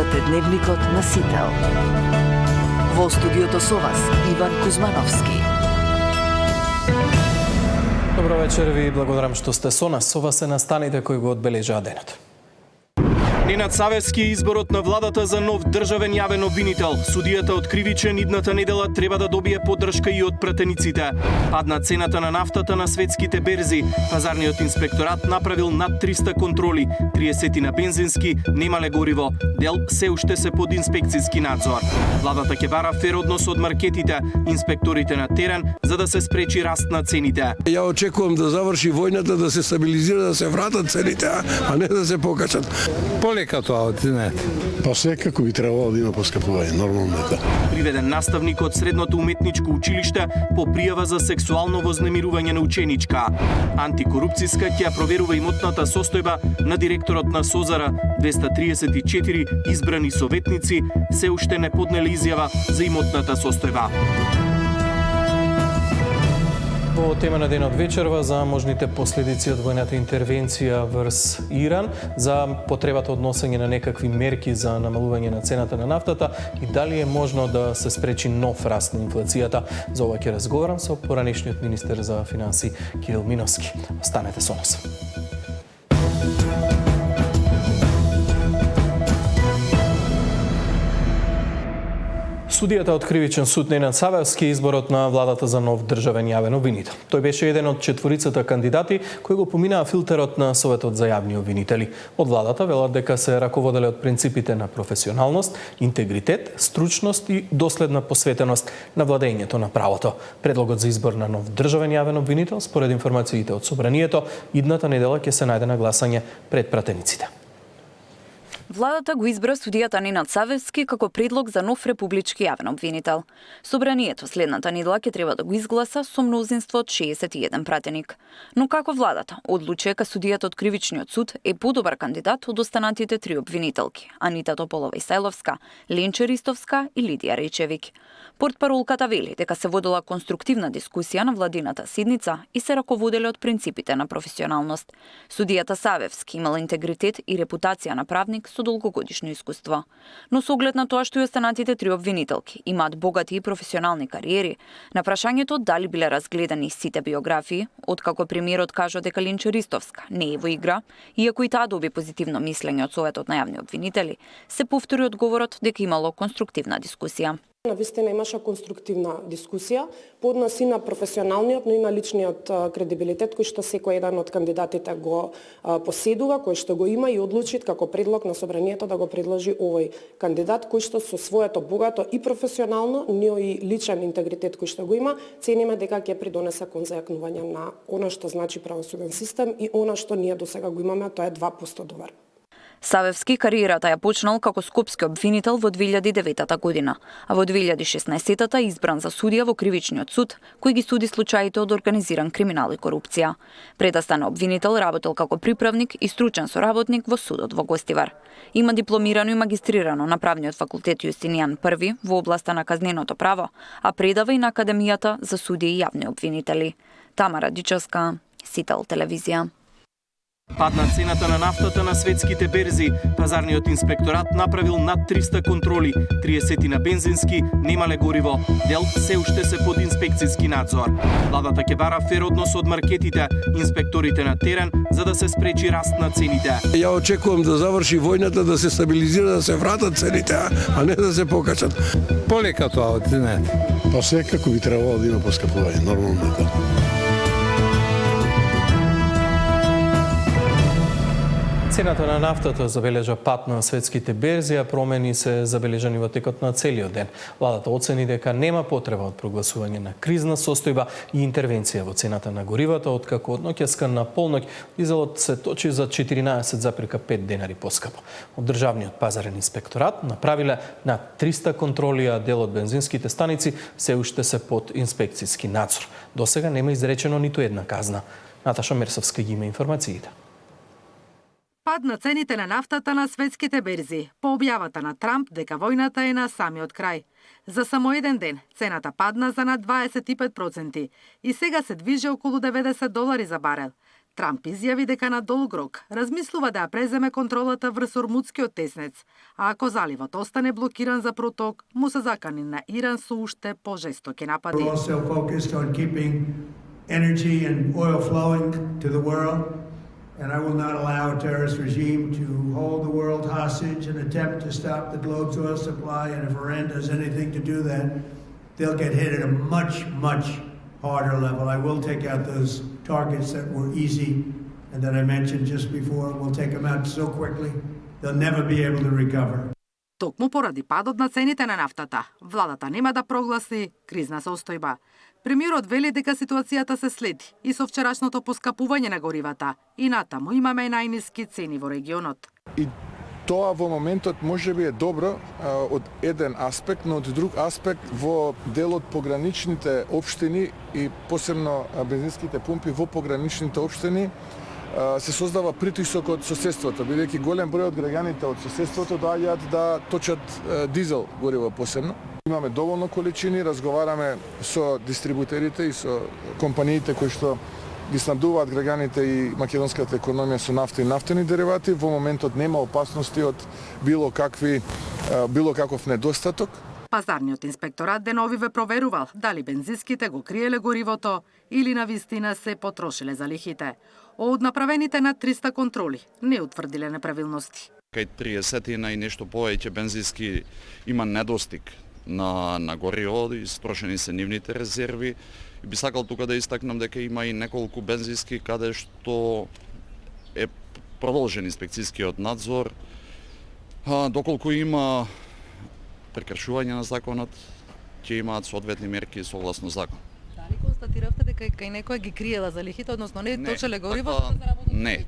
Гледате Дневникот на Сител. Во студиото со вас Иван Кузмановски. Добро вечер, ви благодарам што сте со нас. Ова се настаните кои го одбележаа денот. Ненад Савевски изборот на владата за нов државен јавен обвинител. Судијата откривичен идната недела треба да добие поддршка и од пратениците. Падна цената на нафтата на светските берзи. Пазарниот инспекторат направил над 300 контроли. 30 на бензински, немале гориво. Дел се уште се под инспекцијски надзор. Владата ќе бара фер однос од маркетите, инспекторите на терен, за да се спречи раст на цените. Ја очекувам да заврши војната, да се стабилизира, да се вратат цените, а не да се покачат. Полека тоа, знаете. Па секако би требало да има поскапување, нормално е тоа. Приведен наставник од Средното уметничко училиште по пријава за сексуално вознемирување на ученичка. Антикорупцијска ќе ја проверува имотната состојба на директорот на Созара. 234 избрани советници се уште не поднеле изјава за имотната состојба. Во тема на денот вечерва за можните последици од војната интервенција врз Иран, за потребата од носење на некакви мерки за намалување на цената на нафтата и дали е можно да се спречи нов раст на инфлацијата. За ова ќе разговарам со поранешниот министер за финансии Кирил Миновски. Останете со нас. Судијата од Кривичен суд Ненад Савевски изборот на владата за нов државен јавен обвинител. Тој беше еден од четворицата кандидати кои го поминаа филтерот на Советот за јавни обвинители. Од владата велат дека се раководеле од принципите на професионалност, интегритет, стручност и доследна посветеност на владењето на правото. Предлогот за избор на нов државен јавен обвинител, според информациите од Собранието, идната недела ќе се најде на гласање пред пратениците. Владата го избра судијата Ненад Савевски како предлог за нов републички јавен обвинител. Собранието следната недела ќе треба да го изгласа со мнозинство од 61 пратеник. Но како владата одлучи дека судијата од Кривичниот суд е подобар кандидат од останатите три обвинителки: Анита Тополова-Исајловска, Ленче Ристовска и Лидија Речевик. Портпаролката вели дека се водела конструктивна дискусија на владината седница и се раководеле од принципите на професионалност. Судијата Савевски имала интегритет и репутација на правник со долгогодишно искуство. Но со оглед на тоа што и останатите три обвинителки имаат богати и професионални кариери, на прашањето дали биле разгледани сите биографии, откако премиерот кажа дека Ленче Ристовска не е во игра, иако и таа доби позитивно мислење од Советот на јавни обвинители, се повтори одговорот дека имало конструктивна дискусија. Навистина имаше конструктивна дискусија по однос и на професионалниот, но и на личниот кредибилитет кој што секој еден од кандидатите го поседува, кој што го има и одлучи како предлог на Собранието да го предложи овој кандидат кој што со своето богато и професионално, но и личен интегритет кој што го има, цениме дека ќе придонесе кон зајакнување на она што значи правосуден систем и она што ние досега го имаме, тоа е 2% довар. Савевски кариерата ја почнал како скопски обвинител во 2009 година, а во 2016 избран за судија во Кривичниот суд, кој ги суди случаите од организиран криминал и корупција. Пред да стане обвинител, работел како приправник и стручен соработник во судот во Гостивар. Има дипломирано и магистрирано на правниот факултет Јустинијан I во областа на казненото право, а предава и на Академијата за судии и јавни обвинители. Тамара Дичевска, Сител телевизија. Падна цената на нафтата на светските берзи. Пазарниот инспекторат направил над 300 контроли. 30 на бензински, немале гориво. Дел се уште се под инспекцијски надзор. Владата ќе бара фер однос од маркетите, инспекторите на терен, за да се спречи раст на цените. Ја очекувам да заврши војната, да се стабилизира, да се вратат цените, а не да се покачат. Полека тоа, знаете. Па секако би требало да има поскапување, нормално е тоа. Цената на нафтата забележа пат на светските берзи, а промени се забележани во текот на целиот ден. Владата оцени дека нема потреба од прогласување на кризна состојба и интервенција во цената на горивата, откако од ноќеска на полноќ дизелот се точи за 14,5 денари поскапо. Од Државниот пазарен инспекторат направиле на 300 контроли, а дел од бензинските станици се уште се под инспекцијски надзор. Досега нема изречено ниту една казна. Наташа Мерсовска ги има информациите. Пад на цените на нафтата на светските берзи по објавата на Трамп дека војната е на самиот крај. За само еден ден цената падна за над 25% и сега се движи околу $90 за барел. Трамп изјави дека на долг рок размислува да ја преземе контролата врз Ормудскиот теснец, а ако заливот остане блокиран за проток, му се закани на Иран со уште пожестоки напади. We're also focused on keeping energy and oil flowing to the world, and I will not allow a terrorist regime to hold the world hostage and attempt to stop the globe's oil supply, and if Iran does anything to do that, they'll get hit at a much, much harder level. I will take out those targets that were easy and that I mentioned just before. We'll take them out so quickly, they'll never be able to recover. Токму поради падот на цените на нафтата, владата нема да прогласи кризна состојба. Премиерот вели дека ситуацијата се следи и со вчерашното поскапување на горивата и натаму имаме најниски цени во регионот. И тоа во моментот можеби е добро од еден аспект, но од друг аспект во дел од пограничните општини и посебно бензинските пумпи во пограничните општини се создава притисок од соседството, бидејќи голем број од граѓаните од соседството доаѓаат да точат дизел гориво посебно. Имаме доволно количини, разговараме со дистрибутерите и со компаниите кои што ги снабдуваат граѓаните и македонската економија со нафта и нафтени деривати. Во моментот нема опасности од било каков недостаток. Пазарниот инспекторат денови ве проверувал дали бензинските го криеле горивото или навистина се потрошиле залихите. Од направените над 300 контроли не утврдиле неправилности. Кај 30 и нешто повеќе бензински има недостиг на гориво, истрошени се нивните резерви. И би сакал тука да истакнам дека има и неколку бензински каде што е продолжен инспекцијскиот надзор. Доколку има прекршување на законот, ќе имаат соодветни мерки согласно закон. Дали констатиравте дека кај некоја ги криела залихите, односно не точеле гориво? Не,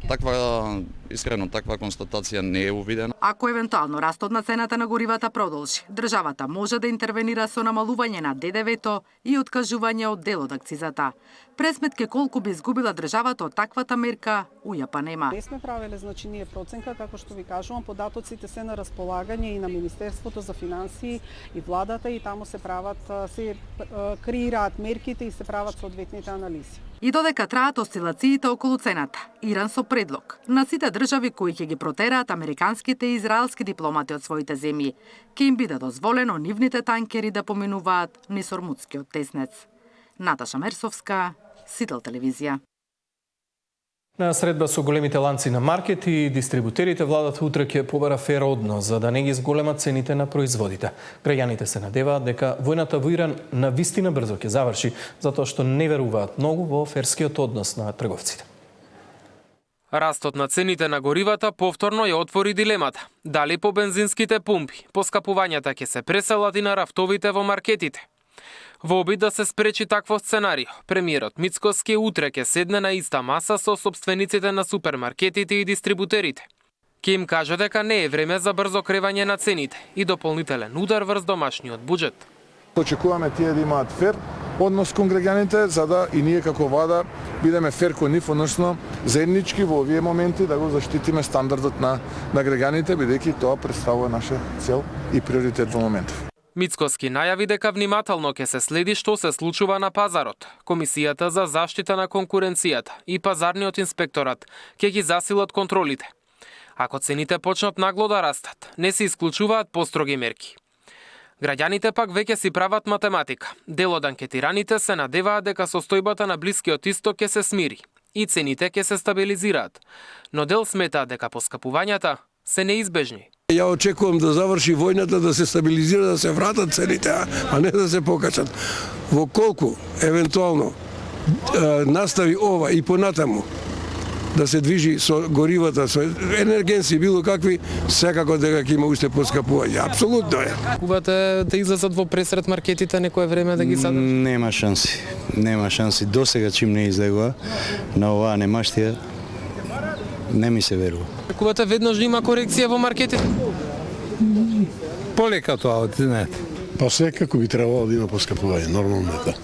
искрено таква констатација не е увидена. Ако евентуално растот на цената на горивата продолжи, државата може да интервенира со намалување на ДДВ-то и откажување од дел од акцизата. Пресметке колку би изгубила државата од таквата мерка, ујапа нема. Не сме правеле ние проценка, како што ви кажувам, податоците се на располагање и на Министерството за финансии и владата и таму се креираат мерките и се прават соодветните анализи. И додека траат осцилациите околу цената, Иран со предлог на сите држави кои ќе ги протераат американските и израелски дипломати од своите земји, ќе им биде дозволено нивните танкери да поминуваат низ Ормудскиот теснец. Наташа Мерсовска, Сител телевизија. На средба со големите ланци на маркети и дистрибутерите, владата утре ќе побара фер однос за да не ги зголемат цените на производите. Граѓаните се надеваат дека војната во Иран навистина брзо ќе заврши, затоа што не веруваат многу во ферскиот однос на трговците. Растот на цените на горивата повторно ја отвори дилемата. Дали по бензинските пумпи поскапувањата ќе се преселат и на рафтовите во маркетите. Во обид да се спречи такво сценарио, премиерот Мицкоски утре ќе седне на иста маса со собствениците на супермаркетите и дистрибутерите. Ќе им каже дека не е време за брзо кревање на цените и дополнителен удар врз домашниот буџет. Очекуваме тие да имаат фер однос кон граѓаните, за да и ние како влада бидеме фер кон нив, односно заеднички во овие моменти да го заштитиме стандардот на граѓаните, бидејќи тоа представува наша цел и приоритет во моментов. Мицкоски најави дека внимателно ќе се следи што се случува на пазарот. Комисијата за заштита на конкуренцијата и пазарниот инспекторат ќе ги засилат контролите. Ако цените почнат нагло да растат, не се исклучуваат построги мерки. Граѓаните пак веќе си прават математика. Дел од анкетираните се надеваат дека состојбата на Блискиот Исток ќе се смири и цените ќе се стабилизираат, но дел сметаат дека поскапувањата се неизбежни. Ја очекувам да заврши војната, да се стабилизира, да се вратат цените, а не да се покачат. Во колку, евентуално, настави ова и понатаму, да се движи со горивата, со енергенци, било какви, секако дека ќе има уште поскапување. Апсолутно е. Кубате да излезат во пресред маркетите некое време да ги садржат? Нема шанси. Нема шанси. Досега чим не излегува на оваа немаштија, не ми се верува. Кубате веднаш да има корекција во маркетите? Полека тоа, знаете. Па секако би требало да има поскапување, нормално е тоа.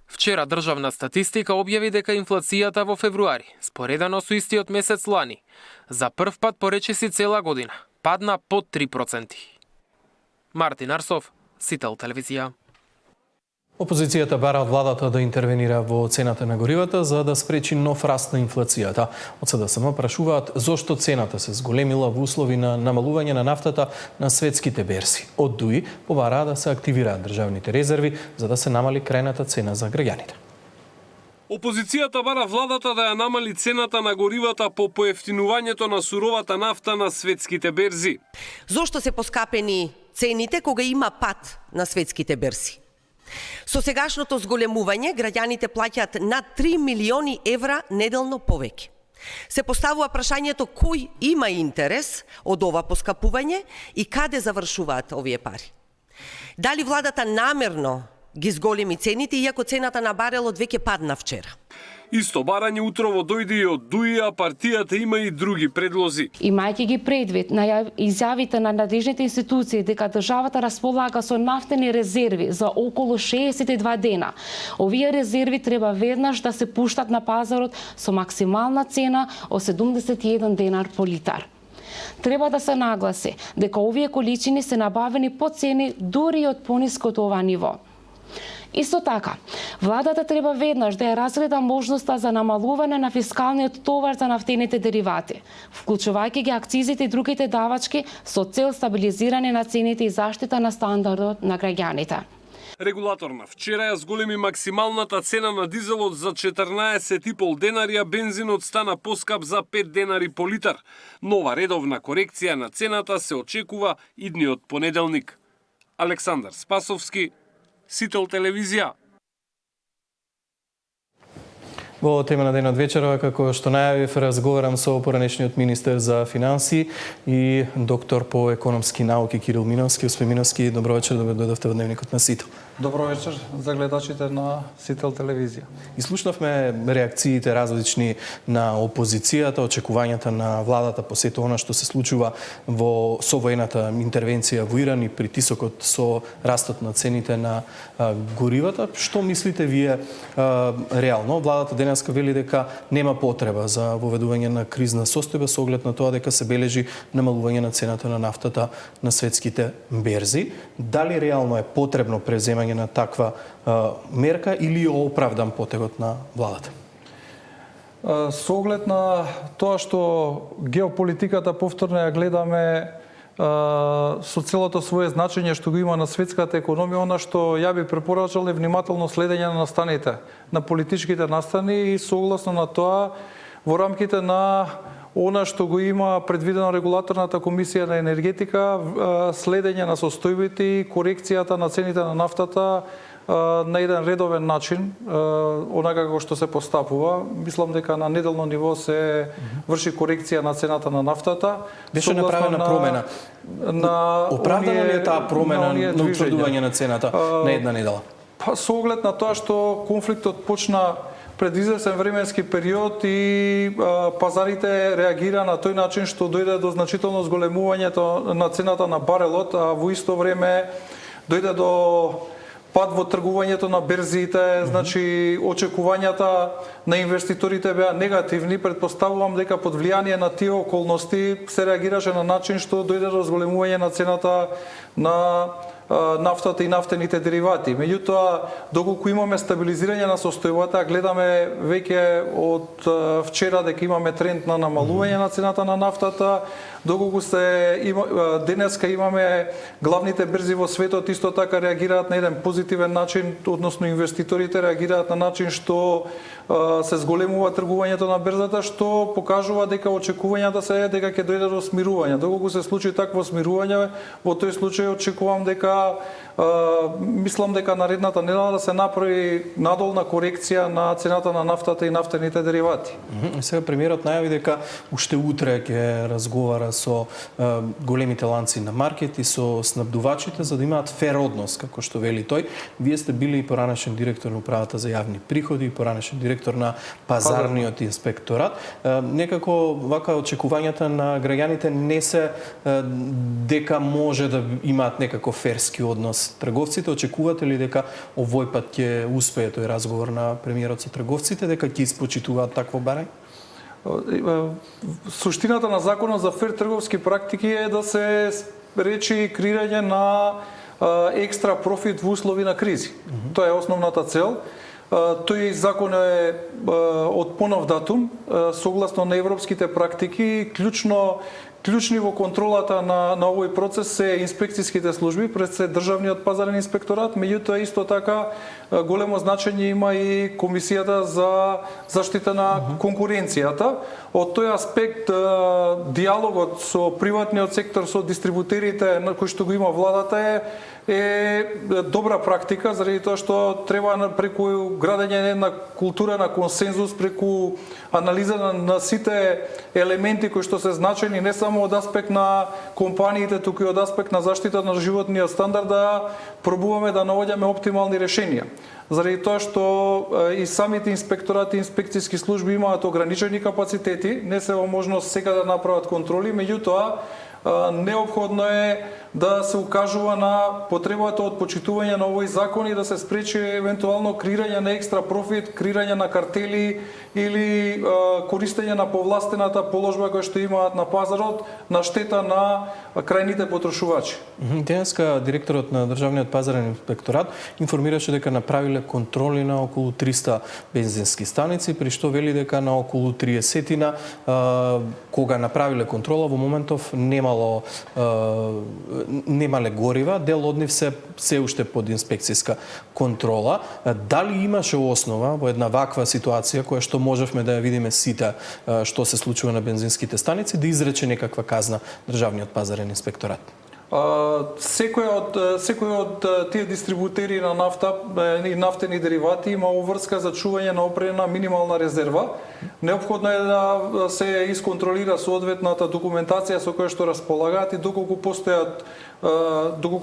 Вчера државна статистика објави дека инфлацијата во февруари, споредено со истиот месец лани, за прв пат по речиси цела година, падна под 3%. Мартин Арсов, Сител телевизија. Опозицијата бара од владата да интервенира во цената на горивата за да спречи нов раст на инфлацијата. Од СДСМ прашуваат зошто цената се зголемила во услови на намалување на нафтата на светските берзи. Од ДУИ побараа да се активираат државните резерви за да се намали крајната цена за граѓаните. Опозицијата бара владата да ја намали цената на горивата по поевтинувањето на суровата нафта на светските берзи. Зошто се поскапени цените кога има пад на светските берзи? Со сегашното зголемување, граѓаните плаќаат над 3 милиони евра неделно повеќе. Се поставува прашањето кој има интерес од ова поскапување и каде завршуваат овие пари. Дали владата намерно ги зголеми цените, иако цената на барелот веќе падна вчера? Исто барање утрово дојде и од ДУИ, а партијата има и други предлози. Имајќи ги предвид на изјавите на надлежните институции дека државата располага со нафтени резерви за околу 62 дена, овие резерви треба веднаш да се пуштат на пазарот со максимална цена од 71 денар по литар. Треба да се нагласи дека овие количини се набавени по цени дури од пониско од ова ниво. Исто така, владата треба веднаш да ја разгледа можноста за намалување на фискалниот товар за нафтените деривати, вклучувајќи ги акцизите и другите давачки со цел стабилизирање на цените и заштита на стандардот на граѓаните. Регулатор на вчера ја зголеми максималната цена на дизелот за 14,5 денари, а бензинот стана поскап за 5 денари по литар. Нова редовна корекција на цената се очекува идниот понеделник. Александар Спасовски, Сител телевизија. Во тема на денот вечерва, како што најавив, разговарам со поранешниот министер за финансии и доктор по економски науки Кирил Миновски. Господин Миновски, добро вечер, да дојдовте во дневникот на Сител. Добро вечер за гледачите на Сител телевизија. И слушнавме реакциите различни на опозицијата, очекувањата на владата по сето она што се случува со воената интервенција во Иран и притисокот со растот на цените на горивата. Што мислите вие реално? Владата денеска вели дека нема потреба за воведување на кризна состојба со оглед на тоа дека се бележи намалување на цената на нафтата на светските берзи. Дали реално е потребно преземање на таква мерка или е оправдан потегот на владата? Со оглед на тоа што геополитиката повторно ја гледаме со целото свое значење што го има на светската економија, она што ја би препорачал е внимателно следење на настаните, на политичките настани и согласно на тоа во рамките на она што го има предвидено регулаторната комисија на енергетика, следење на состојбите и корекцијата на цените на нафтата на еден редовен начин, онака како што се постапува. Мислам дека на неделно ниво се врши корекција на цената на нафтата. Беше направена промена. Оправдано ли е таа промена на утврдување на цената на една недела? Па со оглед на тоа што конфликтот почна пред известен временски период и пазарите реагира на тој начин што дојде до значително зголемувањето на цената на барелот, а во исто време дојде до пад во тргувањето на берзите, значи очекувањата на инвеститорите беа негативни. Предпоставувам дека под влијание на тие околности се реагираше на начин што дојде до зголемување на цената на нафтата и нафтените деривати. Меѓутоа, доколку имаме стабилизирање на состојбата, гледаме веќе од вчера дека имаме тренд на намалување на цената на нафтата, доколку денеска имаме главните берзи во светот исто така реагираат на еден позитивен начин, односно инвеститорите реагираат на начин што се зголемува тргувањето на берзата, што покажува дека очекувањата се дека ќе дојде до смирување. Доколку се случи такво смирување, во тој случај очекувам дека мислам дека наредната недела да се направи надолна корекција на цената на нафтата и нафтените деривати. Сега премиерот најави дека уште утре ќе разговара со големите ланци на маркети, со снабдувачите за да имаат фер однос, како што вели тој. Вие сте били и поранешен директор на управата за јавни приходи и поранешен директор на пазарниот инспекторат. Некако вака очекувањата на граѓаните не се дека може да имаат некако ферски однос. Трговците очекувате ли дека овој пат ќе успее тој разговор на премиерот со трговците, дека ќе испочитуваат такво барање? Суштината на законот за фер трговски практики е да се речи креирање на екстра профит во услови на кризи. Тоа е основната цел. Тој закон е од понов датум, согласно на европските практики, клучни во контролата на овој процес се инспекцијските служби, пред се Државниот пазарен инспекторат, меѓутоа исто така големо значење има и Комисијата за заштита на конкуренцијата. Од тој аспект диалогот со приватниот сектор, со дистрибутерите на кој што го има владата е добра практика, заради тоа што треба преку градење на една култура на консензус, преку анализа на сите елементи кои што се значени не само од аспект на компаниите, туку и од аспект на заштита на животниот стандард, да пробуваме да наоѓаме оптимални решенија. Заради тоа што и самите инспекторати и инспекцијски служби имаат ограничени капацитети, не се во можност сега да направат контроли, меѓутоа неопходно е да се укажува на потребата од почитување на овој закон и да се спречи евентуално креирање на екстра профит, креирање на картели или користење на повластената положба која што имаат на пазарот на штета на крајните потрошувачи. Денеска директорот на Државниот пазарен инспекторат информираше дека направиле контроли на околу 300 бензински станици, при што вели дека на околу 30-тина кога направиле контрола во моментов немале горива, дел од нив се уште под инспекцијска контрола. Дали имаше основа во една ваква ситуација која што можевме да ја видиме сите што се случува на бензинските станици, да изрече некаква казна Државниот пазарен инспекторат? Секој од тие дистрибутери на нафта и нафтени деривати има обврска за чување на определена минимална резерва. Неопходно е да се исконтролира соодветната документација со која што располагаат и доколку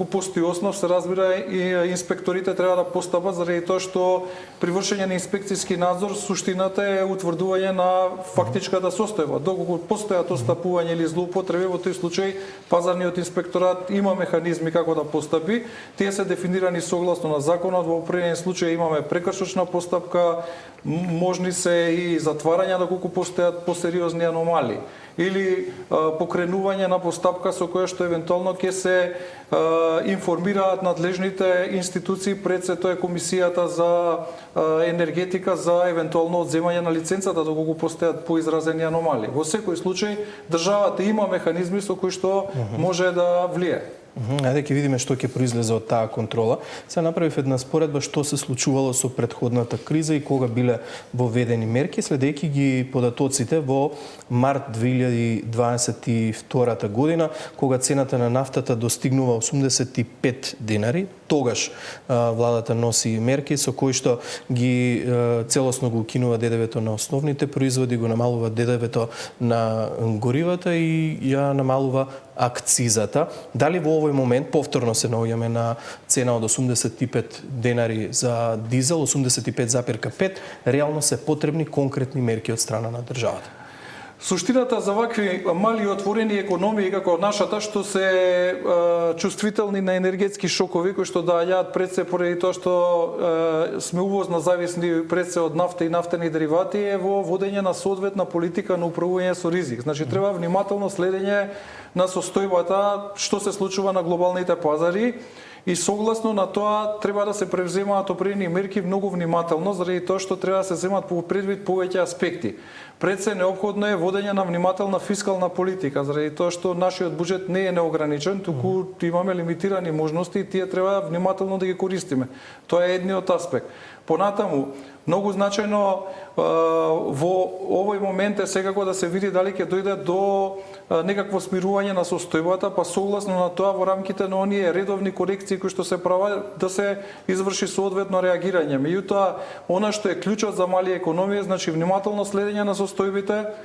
постои основ, се разбира и инспекторите треба да постапат, заради тоа што при вршење на инспекцијски надзор суштината е утврдување на фактичката состојба. Доколку постојат отстапување или злоупотреби, во тој случај пазарниот инспекторат има механизми како да постапи. Тие се дефинирани согласно на законот. Во определени случаи имаме прекршочна постапка, можни се и затварања доколку постојат посериозни аномалии или покренување на постапка со која што евентуално ќе се информираат надлежните институции, пред се тоа е Комисијата за енергетика за евентуално одземање на лиценцата доколку постојат поизразени аномалии. Во секој случај државата има механизми со кои што може да влие. Ајде ќе видиме што ќе произлезе од таа контрола. Се направив една споредба што се случувало со претходната криза и кога биле воведени мерки, следејќи ги податоците во март 2022 година, кога цената на нафтата достигнува 85 денари. Тогаш владата носи мерки со кои што ги целосно го укинува ДДВ-то на основните производи, го намалува ДДВ-то на горивата и ја намалува акцизата. Дали во овој момент повторно се наоѓаме на цена од 85 денари за дизел, 85,5, реално се потребни конкретни мерки од страна на државата? Суштината за вакви мали отворени економии како нашата, што се чувствителни на енергетски шокови кои што доаѓаат пред се поради тоа што сме увозно зависни пред се од нафта и нафтени деривати, е во водење на соодветна политика на управување со ризик. Значи треба внимателно следење на состојбата што се случува на глобалните пазари и согласно на тоа треба да се превземаат определени мерки многу внимателно, заради тоа што треба да се земат по предвид повеќе аспекти. Пред се неопходно е водење на внимателна фискална политика, заради тоа што нашиот буџет не е неограничен, туку имаме лимитирани можности и тие треба внимателно да ги користиме. Тоа е едниот аспект. Понатаму, многу значајно во овој момент е секако да се види дали ќе дојде до некакво смирување на состојбата, па согласно на тоа во рамките на оние редовни корекции кои што се прават да се изврши соодветно реагирање. Меѓутоа, она што е клучот за мали економија, значи внимателно следење на состојбите,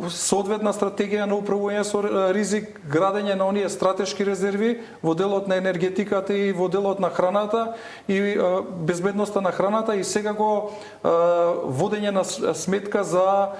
соодветна стратегија на управување со ризик, градење на оние стратешки резерви во делот на енергетиката и во делот на храната и безбедноста на храната и секако водење на сметка за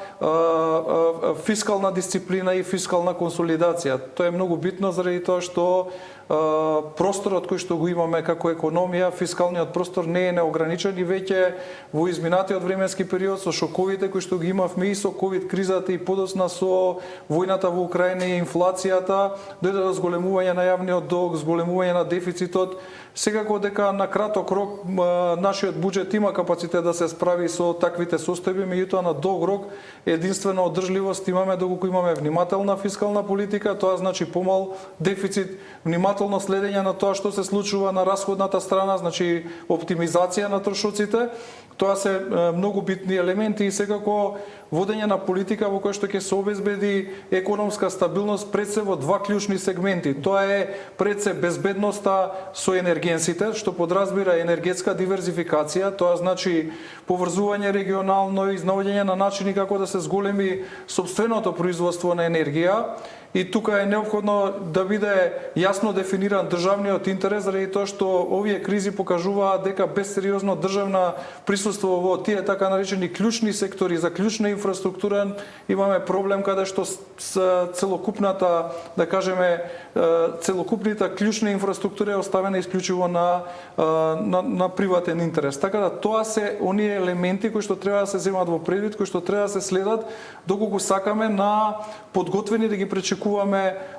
фискална дисциплина и фискална консолидација. Тоа е многу битно заради тоа што просторот кој што го имаме како економија, фискалниот простор не е неограничен и веќе во изминатиот временски период со шоковите кои што ги имавме и со ковид кризата и подосна со војната во Украина и инфлацијата, дојде до зголемување на јавниот долг, зголемување на дефицитот. Секако дека на краток рок нашиот буџет има капацитет да се справи со таквите состојби, меѓутоа на долг рок единствена одржливост имаме доколку имаме внимателна фискална политика, тоа значи помал дефицит, внимателно следење на тоа што се случува на расходната страна, значи оптимизација на трошоците. Тоа се многу битни елементи и секако водење на политика во која што ќе се обезбеди економска стабилност пред се во два клучни сегменти. Тоа е пред се безбедноста со енергенсите, што подразбира енергетска диверзификација, тоа значи поврзување регионално и изнаоѓање на начини како да се зголеми сопственото производство на енергија. И тука е неопходно да биде јасно дефиниран државниот интерес, заради тоа што овие кризи покажуваат дека без сериозно државна присуство во тие така наречени клучни сектори за клучна инфраструктура имаме проблем каде што целокупната, да кажеме, целокупната клучна инфраструктура е оставена исклучиво на приватен интерес. Така да тоа се оние елементи кои што треба да се земат во предвид, кои што треба да се следат доколку сакаме на подготвени да ги пречекуваме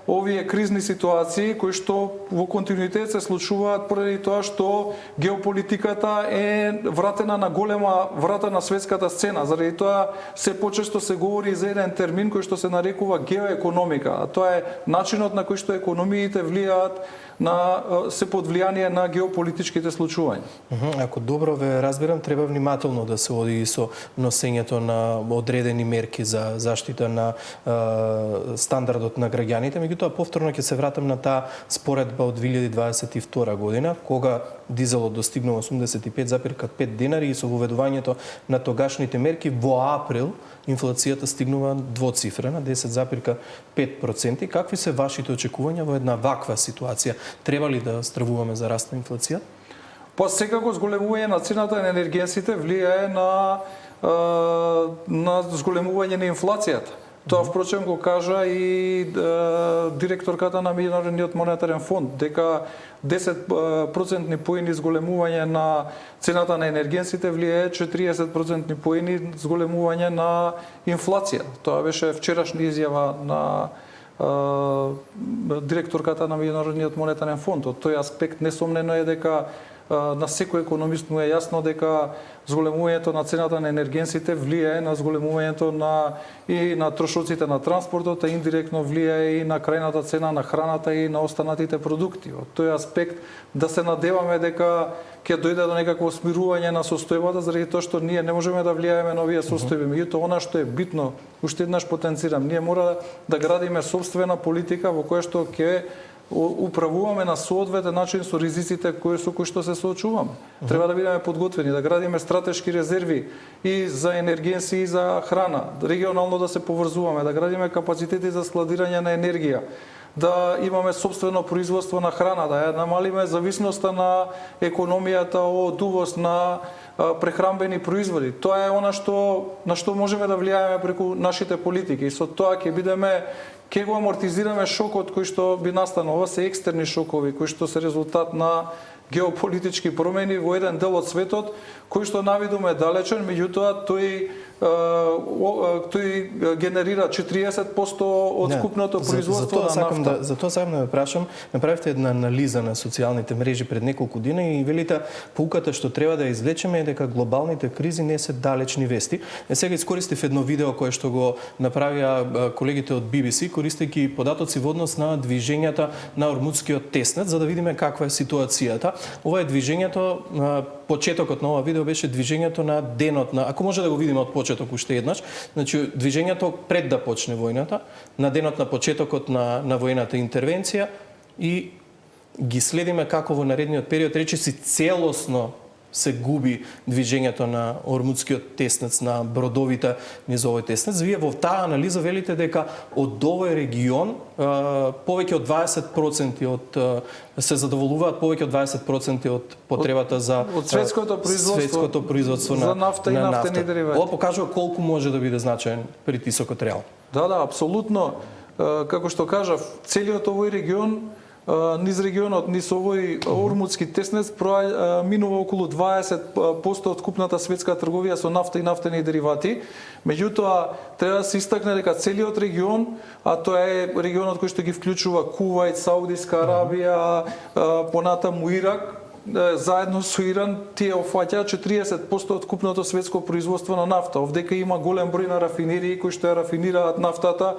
овие кризни ситуации кои што во континуитет се случуваат поради тоа што геополитиката е вратена на голема врата на светската сцена. Заради тоа се почесто се говори за еден термин кој што се нарекува геоекономика, а тоа е начинот на кој што економиите влијаат се под влијание на геополитичките случувања. Ако добро ве разбирам, треба внимателно да се оди и со носењето на одредени мерки за заштита на стандардот на граѓаните, меѓутоа повторно ќе се вратам на таа споредба од 2022 година, кога дизелот достигнува 85,5 денари и со воведувањето на тогашните мерки во април инфлацијата стигнува двоцифрена, 10,5%. Какви се вашите очекувања во една ваква ситуација? Треба ли да стравуваме за раст на инфлација? Па секако зголемување на цената на енергенсите влијае на зголемување на инфлацијата. Тоа впрочем го кажа и директорката на Меѓународниот монетарен фонд, дека 10% поени зголемување на цената на енергенсите влијае 40% поени зголемување на инфлација. Тоа беше вчерашна изјава на директорката на Меѓународниот монетарен фонд. Од тој аспект несомнено е дека на секој економист му е јасно дека зголемувањето на цената на енергенсите влијае на зголемувањето и на трошоците на транспортот, а индиректно влијае и на крајната цена на храната и на останатите продукти. Од тој аспект да се надеваме дека ќе дојде до некакво смирување на состојбата, заради тоа што ние не можеме да влијаеме на овие состојби. Меѓутоа, она што е битно, уште еднаш потенцирам, ние мора да градиме сопствена политика во која што ќе управуваме на соодветен начин со ризиците со кои што се соочуваме. Треба да бидеме подготвени, да градиме стратешки резерви и за енергенси и за храна, регионално да се поврзуваме, да градиме капацитети за складирање на енергија, да имаме собствено производство на храна, да ја намалиме зависноста на економијата од увоз на прехранбени производи. Тоа е она на што можеме да влијаеме преку нашите политики и со тоа ќе го амортизираме шокот кој што би настанал. Ова се екстерни шокови кои што се резултат на геополитички промени во еден дел од светот кој што навидум е далечен, меѓутоа тој генерира 40% од скупното производство на нафта. Затоа сакам да ме прашам, направивте една анализа на социјалните мрежи пред неколку дена и велите поуката што треба да извлечеме е дека глобалните кризи не се далечни вести. Сега искористив едно видео кое што го направија колегите од BBC, користејќи податоци во однос на движењата на Ормудскиот теснет, за да видиме каква е ситуацијата. Ова е движењето, почетокот на ова видео беше движењето на денот на, ако може да го видиме од почеток уште еднаш, значи движењето пред да почне војната, на денот на почетокот на војната интервенција и ги следиме како во наредниот период речиси целосно се губи движењето на Ормудскиот теснец, на бродовите низ овој теснец. Вие во таа анализа велите дека од овој регион повеќе од 20% се задоволуваат повеќе од 20% од потребата за светското производство за нафта и нафтени деривати. Ова покажува колку може да биде значаен притисокот реално. Да, апсолутно. Како што кажав, целиот овој регион низ регионот, низ овој ормудски теснец минува околу 20% од купната светска трговија со нафта и нафтени деривати. Меѓутоа, треба да се истакне дека целиот регион, а тоа е регионот кој што ги вклучува Кувајт, Саудиска Арабија, понатаму Ирак, заедно со Иран, тие офаќаат 40% од купното светско производство на нафта. Овдека има голем број на рафинерии кои што ја рафинираат нафтата.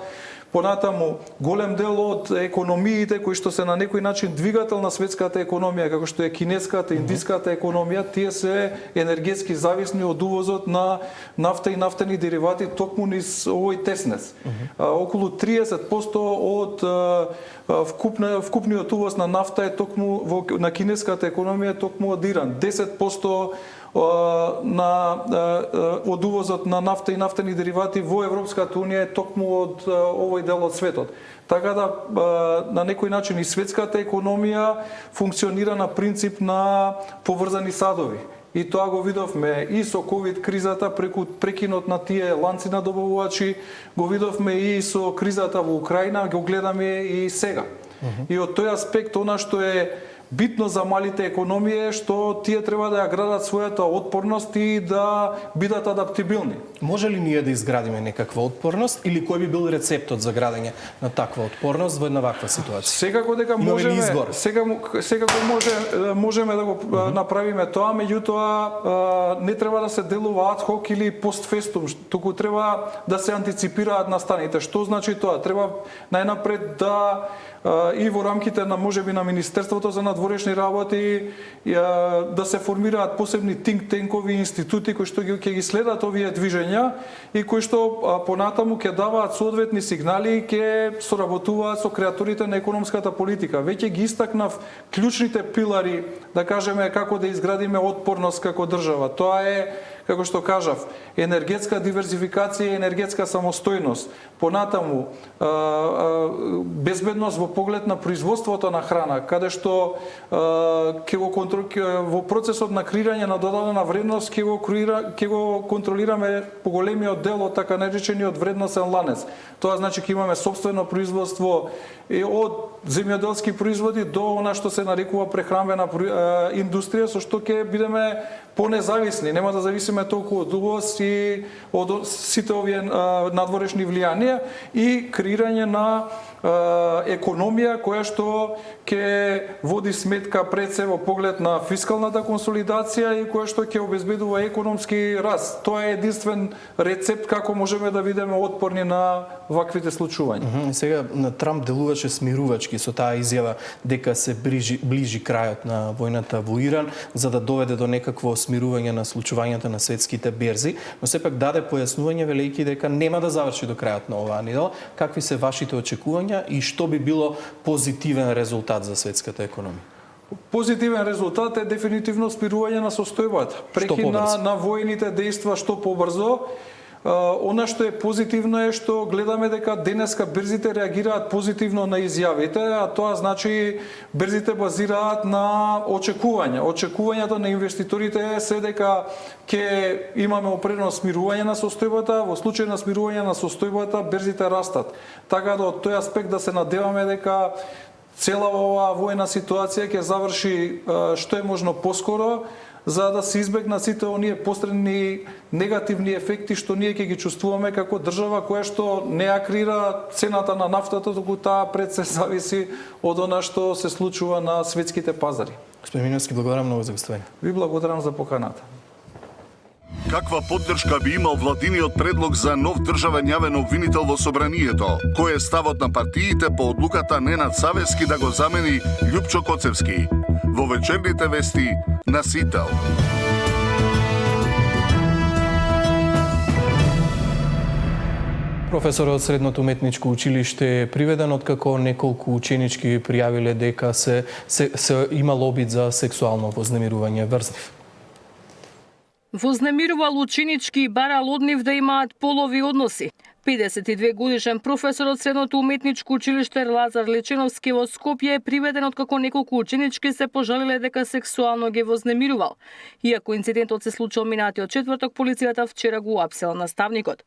Понатаму, голем дел од економиите кои што се на некој начин двигател на светската економија, како што е кинеската, индиската економија, тие се енергетски зависни од увозот на нафта и нафтени деривати токму низ овој теснец. Околу 30% од вкупниот увоз на нафта е токму на кинеската економија токму од Иран. 10% од увозот на нафта и нафтени деривати во Европската унија е токму од овој дел од светот. Така да на некој начин и светската економија функционира на принцип на поврзани садови. И тоа го видовме и со ковид кризата, преку прекинот на тие ланци на добавувачи, го видовме и со кризата во Украина, го гледаме и сега. И од тој аспект, она што е битно за малите економии е што тие треба да ја градат својата отпорност и да бидат адаптибилни. Може ли ние да изградиме некаква отпорност или кој би бил рецептот за градење на таква отпорност во една ваква ситуација? Секако дека можеме, секако можеме да го направиме тоа, меѓутоа не треба да се делува ад хок или постфестум, туку треба да се антиципираат настаните. Што значи тоа? Треба најнапред да и во рамките на можеби на Министерството за надворешни работи да се формираат посебни think tankoви институти кои што ќе ги следат овие движења и кои што понатаму ќе даваат соодветни сигнали и ќе соработуваат со креаторите на економската политика. Веќе ги истакнав клучните пилари, да кажеме, како да изградиме отпорност како држава. Тоа е, како што кажав, енергетска диверзификација и енергетска самостојност. Понатаму, безбедност во поглед на производството на храна, каде што во процесот на креирање на додадена вредност ќе го контролираме поголемиот дел од така наречениот вредносен ланец. Тоа значи ќе имаме сопствено производство од земјоделски производи до она што се нарекува прехранбена индустрија, со што ќе бидеме понезависни, нема да зависиме толку од увоз и од сите овие надворешни влијанија и креирање на економија која што ќе води сметка пред се во поглед на фискалната консолидација и која што ќе обезбедува економски раст. Тоа е единствен рецепт како можеме да бидеме отпорни на ваквите случувања. Сега Трамп делуваше смирувачки со таа изјава дека се ближи крајот на војната во Иран за да доведе до некакво смирување на случувањата на светските берзи, но сепак даде појаснување велејќи дека нема да заврши до крајот на оваа недела. Какви се вашите очекувања и што би било позитивен резултат за светската економија? Позитивен резултат е дефинитивно спирување на состојбата. Прекина на војните дејства што побрзо. Она што е позитивно е што гледаме дека денеска берзите реагираат позитивно на изјавите, а тоа значи берзите базираат на очекувања. Очекувањето на инвеститорите се дека ќе имаме опредено смирување на состојбата, во случај на смирување на состојбата берзите растат. Така да од тој аспект да се надеваме дека цела оваа војна ситуација ќе заврши што е можно поскоро, за да се избегнат сите оние посредни негативни ефекти што ние ќе ги чувствуваме како држава која што не ја креира цената на нафтата, туку таа пред се зависи од она што се случува на светските пазари. Господин Миновски, благодарам многу за гостување. Ви благодарам за поканата. Каква поддршка би имал владиниот предлог за нов државен јавен обвинител во собранието? Кој е ставот на партиите по одлуката Ненад Савевски да го замени Љупчо Коцевски? Во вечерните вести на Сител. Професорот од Средното уметничко училиште е приведен откако неколку ученички пријавиле дека се имал обид за сексуално вознемирување врз нив. Вознемирувал ученички и барал од нив да имаат полови односи. 52 годишен професор од Средното уметничко училиште Лазар Леченовски во Скопје е приведен откако неколку ученички се пожалиле дека сексуално ги вознемирувал. Иако инцидентот се случил минатиот четврток, полицијата вчера го уапсила наставникот.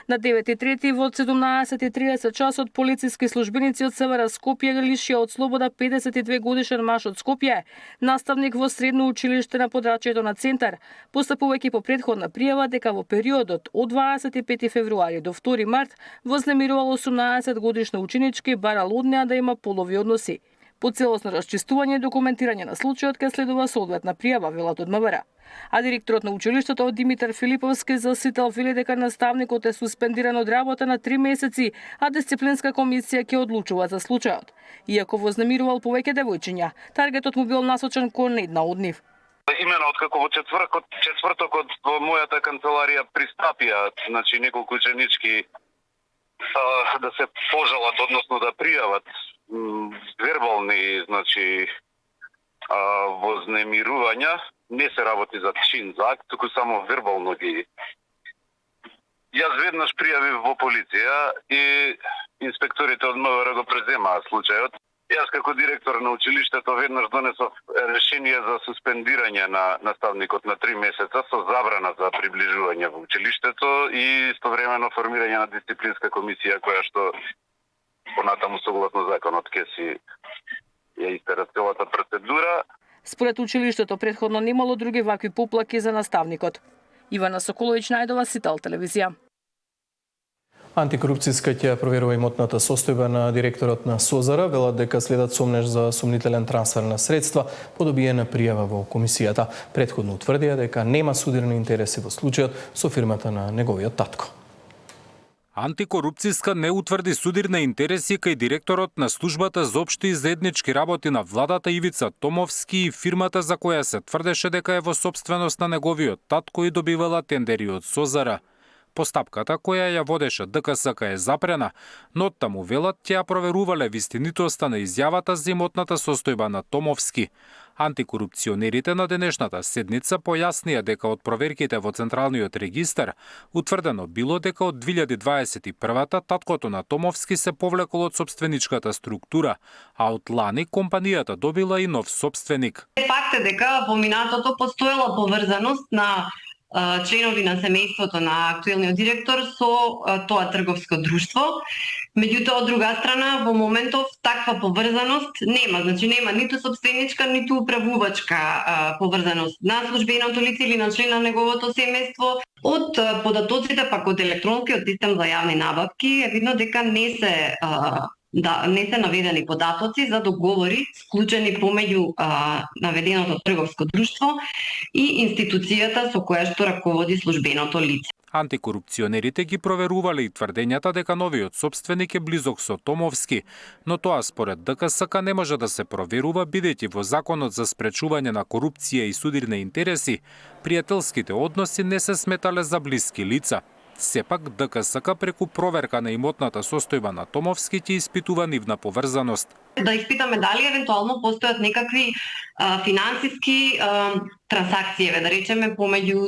На 9.3 во 17:30 часот полициски службеници од СВР Скопје лишија од слобода 52 годишен маж од Скопје, наставник во средно училиште на подрачјето на Центар, постапувајќи по претходна пријава дека во периодот од 25 февруари до 2 март вознемирувал 18 годишна ученичка и барал од неа да има полови односи. По целосно расчистување и документирање на случајот ке следува соодветна пријава, велат од МВР. А директорот на училиштето Димитар Филиповски за Сител вели дека наставникот е суспендиран од работа на 3 месеци, а дисциплинска комисија ќе одлучува за случајот. Иако вознемирувал повеќе девојчиња, таргетот му бил насочен кон една од нив. Имено откако во четвртокот во мојата канцеларија пристапија, значи неколку ученички да се пожалат, односно да пријават вербални, значи вознемирувања, не се работи за чин за акт, туку само вербално ги. Јас веднаш пријавив во полиција и инспекторите од МВР го преземаа случајот. Јас како директор на училиштето веднаш донесов решение за суспендирање на наставникот на 3 месеца со забрана за приближување во училиштето и истовремено формирање на дисциплинска комисија која што понатаму согласно законот ќе си ја истера целата процедура. Според училиштето претходно немало други вакви поплаки за наставникот. Ивана Соколовиќ, Најдова, Сител телевизија. Антикорупцијска ќе проверува имотната состојба на директорот на СОЗАР, велат дека следат сомнеж за сомнителен трансфер на средства по добиена пријава во комисијата. Претходно утврдија дека нема судирни интереси во случајот со фирмата на неговиот татко. Антикорупцијска не утврди судирни интереси кај директорот на службата за општи и заеднички работи на владата Ивица Томовски и фирмата за која се тврдеше дека е во сопственост на неговиот татко и добивала тендери од СОЗАР. Постапката која ја водеше ДКСК е запрена, но оттаму велат ќе ја проверувале вистинитоста на изјавата за имотната состојба на Томовски. Антикорупционерите на денешната седница појаснија дека од проверките во Централниот регистар утврдено било дека од 2021-та таткото на Томовски се повлекол од сопстvenичката структура, а од лани компанијата добила и нов сопственик. Факт е дека во минатото постоела поврзаност на членови на семејството на актуелниот директор со тоа трговско друштво. Меѓутоа, од друга страна, во моментов таква поврзаност нема. Значи, нема ниту сопстvenичка, ниту управувачка поврзаност на службеното лице или на член на неговото семејство. Од податоците, пак од електронскиот систем за јавни набавки, е видно дека не се наведени податоци за договори склучени помеѓу наведеното трговско друштво и институцијата со која што раководи службеното лице. Антикорупционерите ги проверувале и тврдењата дека новиот сопственик е близок со Томовски, но тоа според ДКСК не може да се проверува бидејќи во Законот за спречување на корупција и судирни интереси, пријателските односи не се сметале за блиски лица. Сепак ДКСК преку проверка на имотната состојба на Томовски ќе испитува нивна поврзаност. Да испитаме дали евентуално постојат некакви финансиски трансакции, да речеме, помеѓу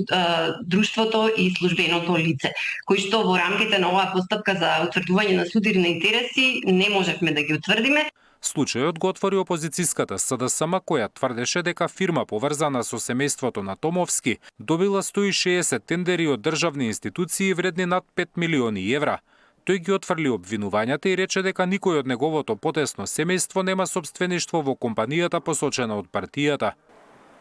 друштвото и службеното лице, кои што во рамките на оваа постапка за утврдување на судирни интереси не можевме да ги утврдиме. Случајот го отвори опозицијската СДСМ, која тврдеше дека фирма поврзана со семејството на Томовски добила 160 тендери од државни институции вредни над 5 милиони евра. Тој ги отфрли обвинувањата и рече дека никој од неговото потесно семејство нема сопствеништво во компанијата посочена од партијата.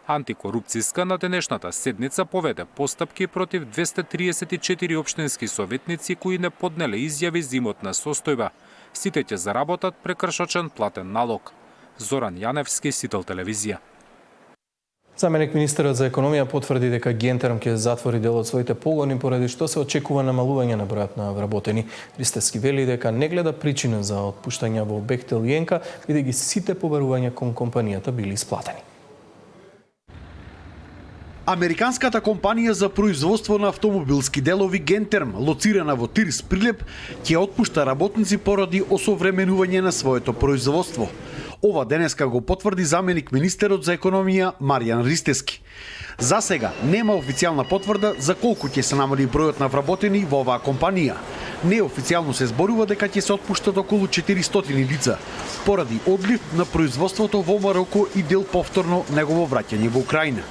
Антикорупцијска на денешната седница поведе постапки против 234 општински советници кои не поднеле изјави за имотна состојба. Сите ќе заработат прекршочен платен налог. Зоран Јаневски, Сител телевизија. Заменик министерот за економија потврди дека Гентерм ќе затвори дел од своите погони поради што се очекува намалување на бројот на вработени. Ристевски вели дека не гледа причина за отпуштање во Бехтел и Енка, бидејќи сите побарувања кон компанијата били исплатени. Американската компанија за производство на автомобилски делови Гентерм, лоцирана во Тирс Прилеп, ќе отпушта работници поради осовременување на своето производство. Ова денеска го потврди заменик министерот за економија Маријан Ристевски. За сега нема официјална потврда за колку ќе се намали бројот на вработени во оваа компанија. Неофицијално се зборува дека ќе се отпуштат околу 400 лица, поради одлив на производството во Мароко и дел повторно негово враќање во Украина.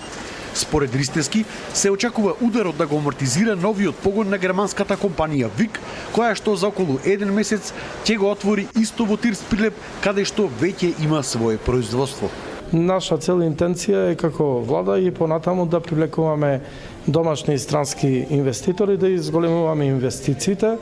Според Ристевски, се очекува ударот да го амортизира новиот погон на германската компанија ВИК, која што за околу 1 месец ќе го отвори исто во Тирс-Прилеп, каде што веќе има свое производство. Наша цел интенција е како влада и понатаму да привлекуваме домашни и странски инвеститори, да изголемуваме инвестициите.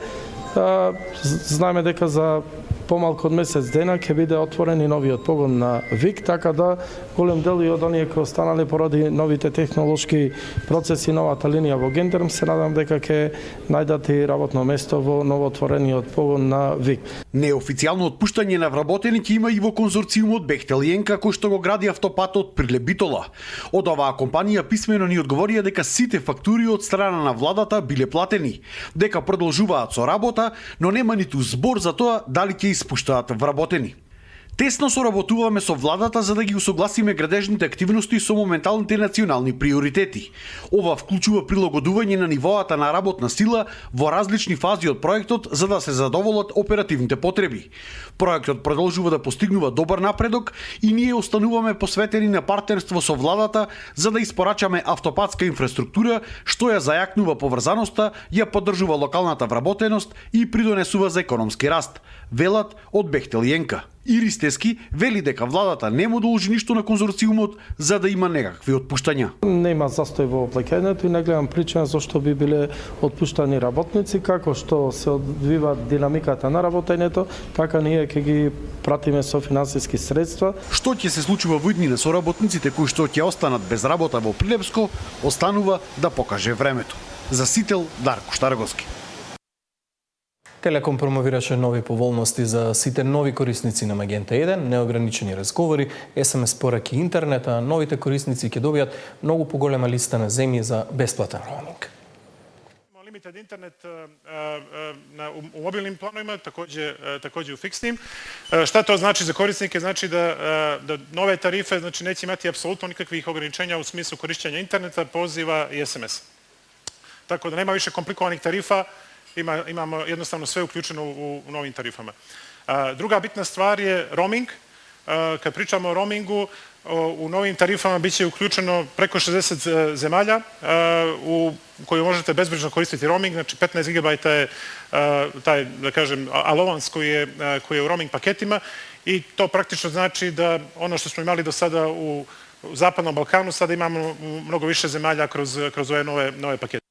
Знаеме дека за помалку од месец дена ќе биде отворен и новиот погон на ВИК, така да голем дел и од оние кои останале поради новите технолошки процеси, новата линија во Гентерм, се надам дека ќе најдат и работно место во новоотворениот погон на ВИК. Неофицијално отпуштање на вработени ќе има и во конзорциумот Бехтел и Енка, кој што го гради автопатот Прилеп Битола. Од оваа компанија писмено ни одговорија дека сите фактури од страна на владата биле платени, дека продолжуваат со работа, но нема ниту збор за тоа дали ќе испуштаат вработени. Тесно соработуваме со владата за да ги усогласиме градежните активности со моменталните национални приоритети. Ова вклучува прилагодување на нивоата на работна сила во различни фази од проектот за да се задоволат оперативните потреби. Проектот продолжува да постигнува добар напредок и ние остануваме посветени на партнерство со владата за да испорачаме автопатска инфраструктура што ја зајакнува поврзаноста, ја поддржува локалната вработеност и придонесува за економски раст, велат од Бехтел и Енка. Ирис Тески вели дека владата не му должи ништо на конзорциумот за да има некакви отпуштања. Нема застој во плаќањето и не гледам причина зашто би биле отпуштани работници, како што се одвива динамиката на работењето, така ние ќе ги пратиме со финансиски средства. Што ќе се случува во иднина со работниците кои што ќе останат без работа во Прилепско, останува да покаже времето. За Сител, Дарко Штарговски. Телеком промовираше нови поволности за сите нови корисници на Магента 1, неограничени разговори, SMS пораки интернет, а новите корисници ќе добијат многу поголема листа на земји за бесплатен роуминг. Limited internet u mobilnim planovima, takođe u fiksnim. Šta to znači za korisnike? Znači da nove tarife neće imati apsolutno nikakvih ograničenja u smislu korišćenja interneta, poziva i SMS. Tako da nema više komplikovanih tarifa, imamo jednostavno sve uključeno u novim tarifama. Druga bitna stvar je roaming. Kad pričamo o roamingu, u novim tarifama biće uključeno preko 60 zemalja u kojoj možete bezbrižno koristiti roaming, znači 15 GB je taj, da kažem, allowance koji je u roaming paketima i to praktično znači da ono što smo imali do sada u Zapadnom Balkanu, sada imamo mnogo više zemalja kroz ove nove pakete.